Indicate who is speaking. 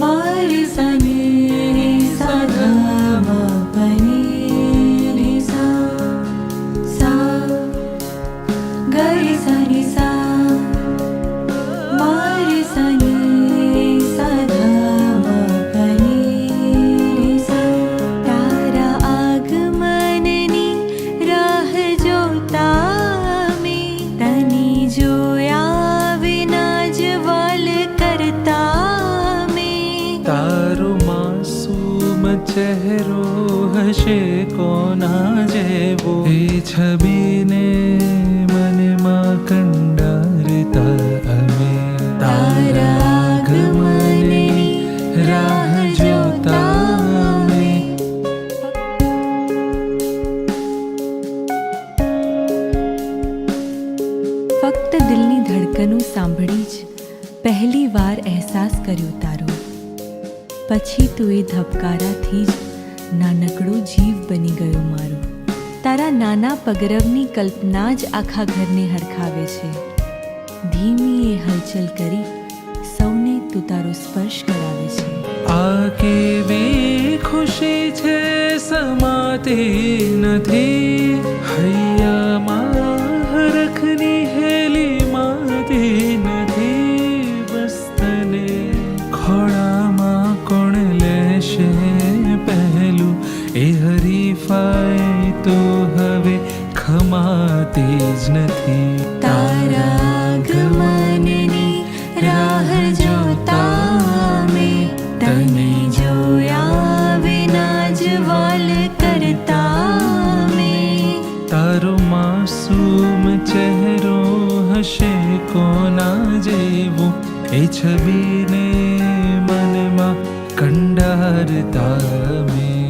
Speaker 1: મારી સની સધા પની રે સા સા ગરી સની સા મારી સની સધા પની રે સા તારા આગમનની રાહ જોતા મેં તને જોયા વિના જ વાલ કરતા મેં
Speaker 2: તારો માસૂમ ચહેરો હશે કોના જેવો એ છબીને મનમાં કંડારતા અમે તારા આગમનની રાહ જોતા અમે
Speaker 1: ફક્ત દિલની ધડકનો સાંભળી જ પહેલી વાર અહેસાસ કર્યો તારો પછી તો એ ધબકારાથી જ નાનકડો જીવ બની ગયો મારો તારા નાના પગરવની કલ્પના જ આખા ઘરને હરખાવે છે ધીમી એ હલચલ કરી સૌને તું તારો સ્પર્શ કરાવે છે
Speaker 2: આ કેવી ખુશી છે સમાતી નથી હૈયામાં હરખની હેલી માતી નથી બસ તને ખોળામાં કોણ લેશે પહેલું એ હરીફાઈ તો હવે ખમાતી જ નથી
Speaker 1: તારા આગમનની રાહ જોતા મેં તને જોયા વિના જ વાલ કરતા મેં
Speaker 2: તારો માસૂમ ચહેરો હશે કોના જેવો એ છબીને મનમાં કંડારતા મેં